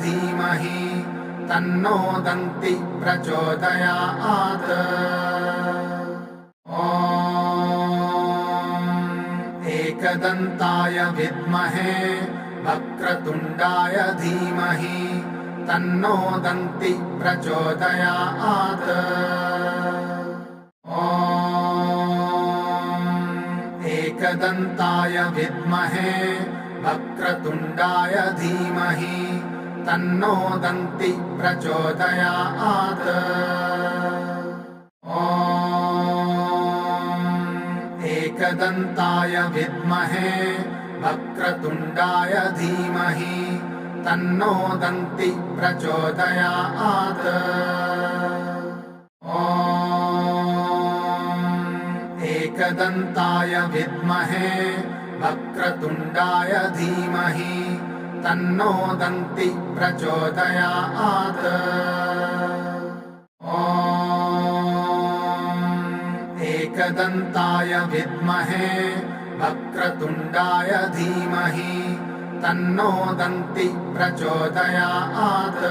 धीमहि तन्नो दन्ति प्रचोदयात्। ॐ एकदन्ताय विद्महे वक्रतुण्डाय धीमहि तन्नो दन्ति प्रचोदयात्। ॐ एकदन्ताय विद्महे वक्रतुण्डाय धीमहि तन्नो दन्ति प्रचोदयात्। ॐ एकदन्ताय विद्महे वक्रतुण्डाय धीमहि तन्नो दन्ति प्रचोदयात्। ॐ एकदन्ताय विद्महे वक्रतुण्डाय धीमहि तन्नो दन्ति प्रचोदयात्। ॐ एकदन्ताय विद्महे वक्रतुण्डाय धीमहि तन्नो दन्ति प्रचोदयात्।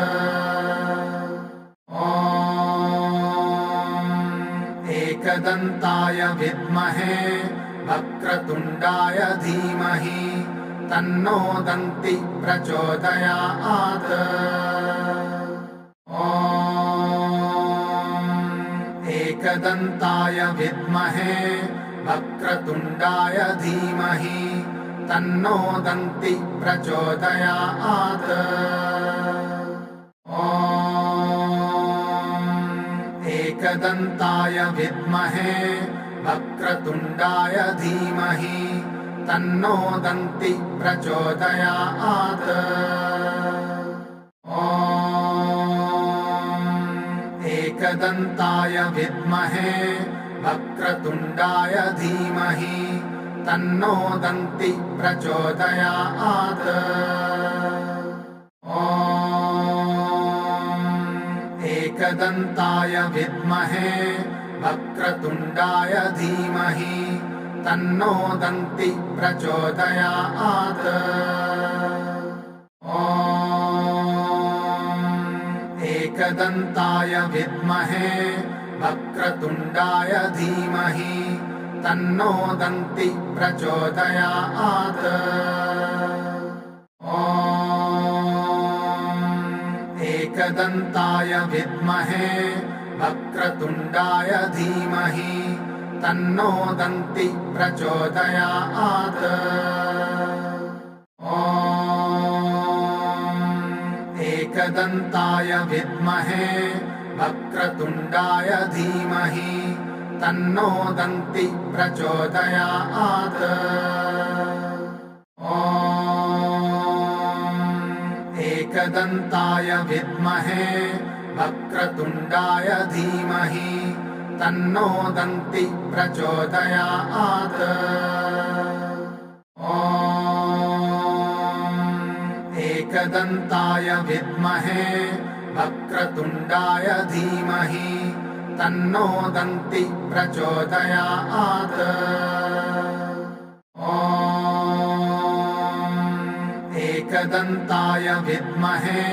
ॐ एकदन्ताय विद्महे वक्रतुण्डाय धीमहि तन्नो दन्ति प्रचोदयात्। ॐ एकदन्ताय विद्महे वक्रतुण्डाय धीमहि तन्नो दन्ति प्रचोदयात्। ॐ एकदन्ताय विद्महे वक्रतुण्डाय धीमहि तन्नो दन्ति प्रचोदयात्। ॐ एकदन्ताय विद्महे वक्रतुण्डाय धीमहि तन्नो दन्ति प्रचोदयात्। ॐ एकदन्ताय विद्महे वक्रतुण्डाय धीमहि तन्नो दन्ति प्रचोदयात्। ॐ एकदन्ताय विद्महे वक्रतुण्डाय धीमहि तन्नो दन्ति प्रचोदयात्। ॐ एकदन्ताय विद्महे वक्रतुण्डाय धीमहि तन्नो दन्ति प्रचोदयात्। ॐ एकदन्ताय विद्महे वक्रतुण्डाय धीमहि तन्नो दन्ति प्रचोदयात्। ॐ एकदन्ताय विद्महे वक्रतुण्डाय धीमहि तन्नो दन्ति प्रचोदयात्। ॐ एकदन्ताय विद्महे वक्रतुण्डाय धीमहि तन्नो दन्ति प्रचोदयात्। ॐ एकदन्ताय विद्महे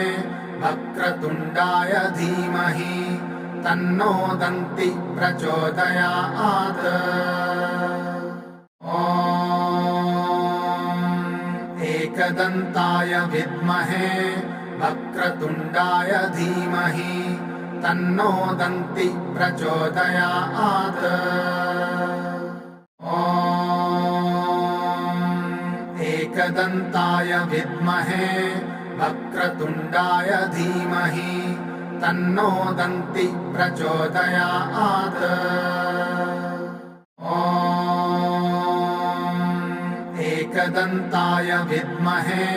वक्रतुण्डाय धीमहि तन्नो दन्ति प्रचोदयात्। ॐ एकदन्ताय विद्महे वक्रतुण्डाय धीमहि तन्नो दन्ति प्रचोदयात्। ॐ एकदन्ताय विद्महे वक्रतुण्डाय धीमहि तन्नो दन्ति प्रचोदयात्। ॐ एकदन्ताय विद्महे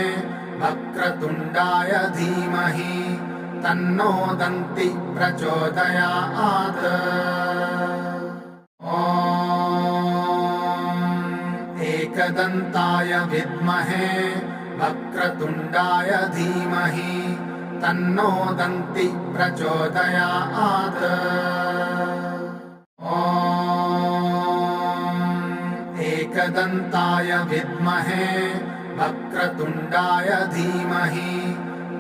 वक्रतुण्डाय धीमहि तन्नो दन्ति प्रचोदयात्। ॐ एकदन्ताय विद्महे वक्रतुण्डाय धीमहि तन्नो दन्ति प्रचोदयात्। ॐ एकदन्ताय विद्महे वक्रतुण्डाय धीमहि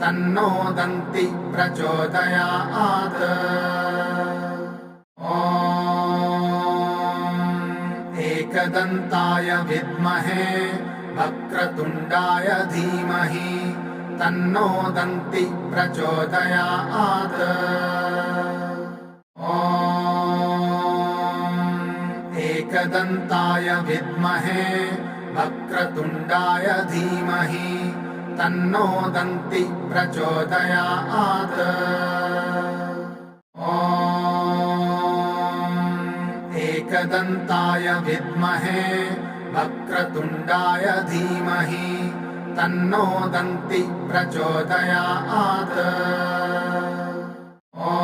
तन्नो दन्ति प्रचोदयात्। ॐ एकदन्ताय विद्महे वक्रतुण्डाय धीमहि तन्नो दन्ति प्रचोदयात्। ॐ एकदन्ताय विद्महे वक्रतुण्डाय धीमहि तन्नो दन्ति प्रचोदयात्। ॐ एकदन्ताय विद्महे वक्रतुण्डाय धीमहि तन्नो दन्ति प्रचोदयात्। ॐ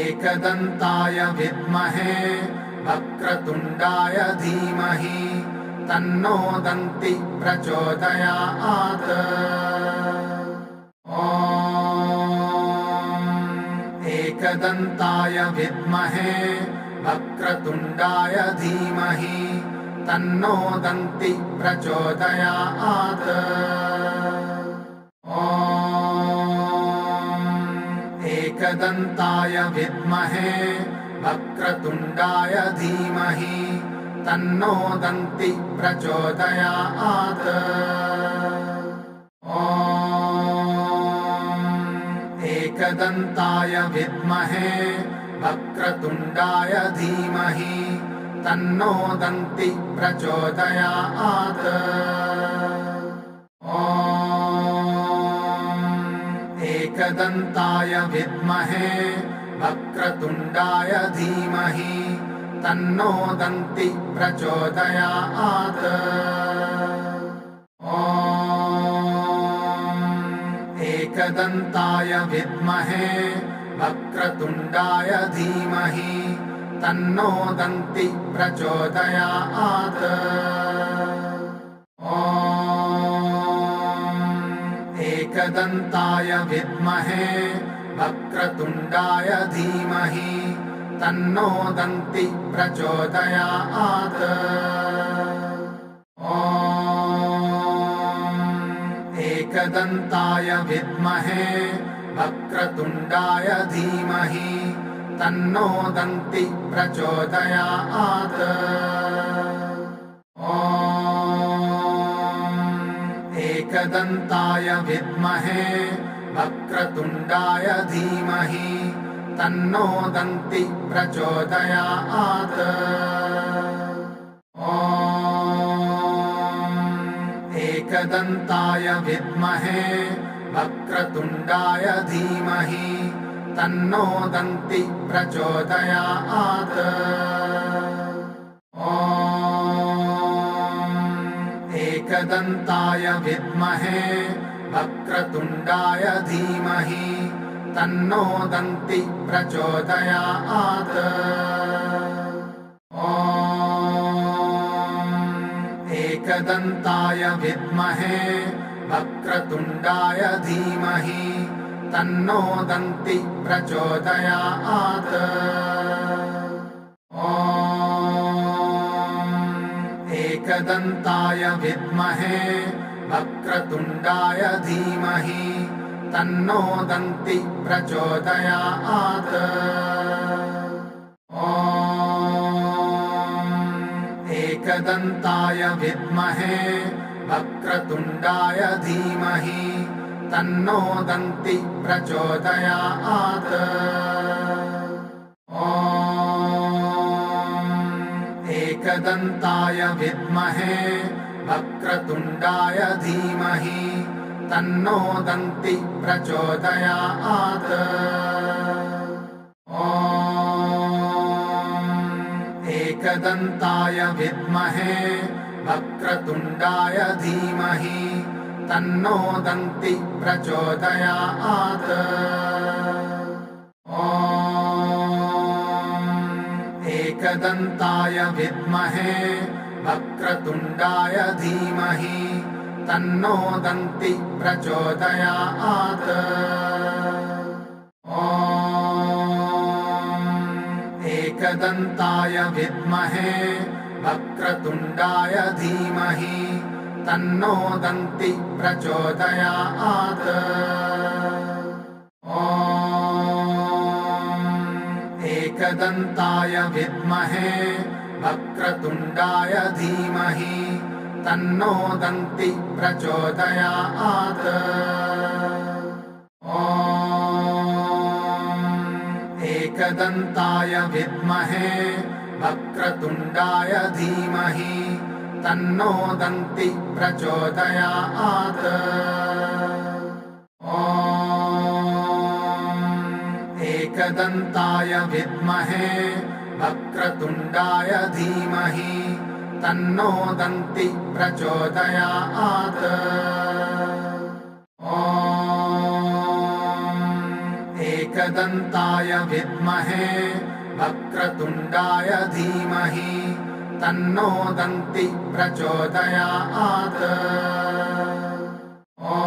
एकदन्ताय विद्महे वक्रतुण्डाय धीमहि तन्नो दन्ति प्रचोदयात्। ॐ एकदन्ताय विद्महे वक्रतुण्डाय धीमहि तन्नो दन्ति प्रचोदयात्। ॐ एकदन्ताय विद्महे वक्रतुण्डाय धीमहि तन्नो दन्ति प्रचोदयात्। ॐ एकदन्ताय विद्महे वक्रतुण्डाय धीमहि तन्नो दन्ति प्रचोदयात्। ॐ एकदन्ताय विद्महे वक्रतुण्डाय धीमहि तन्नो दन्ति प्रचोदयात्। ॐ एकदन्ताय विद्महे वक्रतुण्डाय धीमहि तन्नो दन्ति प्रचोदयात्। ॐ एकदन्ताय विद्महे वक्रतुण्डाय धीमहि तन्नो दन्ति प्रचोदयात्। ॐ एकदन्ताय विद्महे वक्रतुण्डाय धीमहि तन्नो दन्ति प्रचोदयात्। ॐ एकदन्ताय विद्महे वक्रतुण्डाय धीमहि तन्नो दन्ति प्रचोदयात्। ॐ एकदन्ताय विद्महे वक्रतुण्डाय धीमहि तन्नो दन्ति प्रचोदयात्। ॐ एकदन्ताय विद्महे वक्रतुण्डाय धीमहि तन्नो दन्ति प्रचोदयात्। ॐ एकदन्ताय विद्महे वक्रतुण्डाय धीमहि तन्नो दन्ति प्रचोदयात्। ॐ एकदन्ताय विद्महे वक्रतुण्डाय धीमहि तन्नो दन्ति प्रचोदयात्। ॐ एकदन्ताय विद्महे वक्रतुण्डाय धीमहि तन्नो दन्ति प्रचोदयात्। ॐ एकदन्ताय विद्महे वक्रतुण्डाय धीमहि तन्नो दन्ति प्रचोदयात्। ॐ एकदन्ताय विद्महे वक्रतुण्डाय धीमहि तन्नो दन्ति प्रचोदयात्। ॐ एकदन्ताय विद्महे वक्रतुण्डाय धीमहि तन्नो दन्ति प्रचोदयात्। ॐ एकदन्ताय विद्महे वक्रतुण्डाय धीमहि तन्नो दन्ति प्रचोदयात्। ॐ एकदन्ताय विद्महे वक्रतुण्डाय धीमहि तन्नो दन्ति प्रचोदयात्। ॐ एकदन्ताय विद्महे वक्रतुण्डाय धीमहि तन्नो दन्ति प्रचोदयात्। ॐ एकदन्ताय विद्महे वक्रतुण्डाय धीमहि तन्नो दन्ति प्रचोदयात्। ॐ एकदन्ताय विद्महे वक्रतुण्डाय धीमहि तन्नो दन्ति प्रचोदयात्। ॐ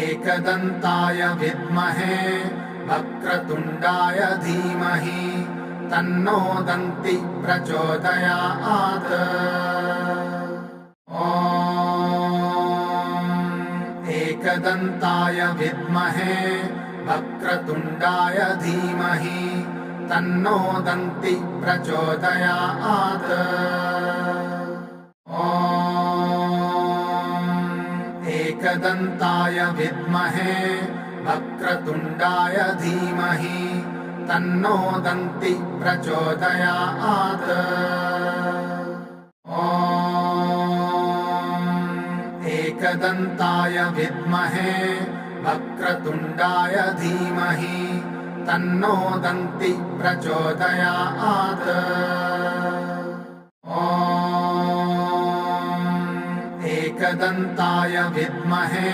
एकदन्ताय विद्महे वक्रतुण्डाय धीमहि तन्नो दन्ति प्रचोदयात्। ॐ एकदन्ताय विद्महे वक्रतुण्डाय धीमहि तन्नो दन्ति प्रचोदयात्। ॐ एकदन्ताय विद्महे वक्रतुण्डाय धीमहि तन्नो दन्ति प्रचोदयात्। ॐ एकदन्ताय विद्महे वक्रतुण्डाय धीमहि तन्नो दन्ति प्रचोदयात्। ॐ एकदन्ताय विद्महे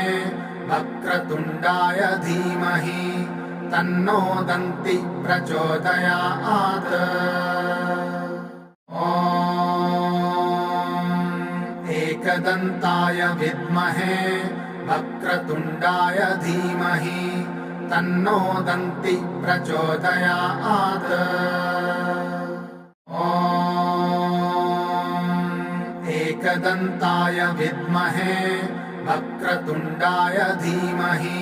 वक्रतुण्डाय धीमहि तन्नो दन्ति प्रचोदयात्। ॐ एकदन्ताय विद्महे वक्रतुण्डाय धीमहि तन्नो दन्ति प्रचोदयात्। ॐ एकदन्ताय विद्महे वक्रतुण्डाय धीमहि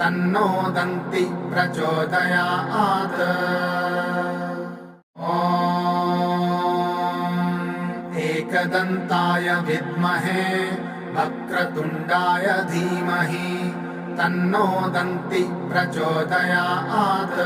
तन्नो दन्ति प्रचोदयात्। ॐ एकदन्ताय विद्महे वक्रतुण्डाय धीमहि तन्नो दन्ति प्रचोदयात्।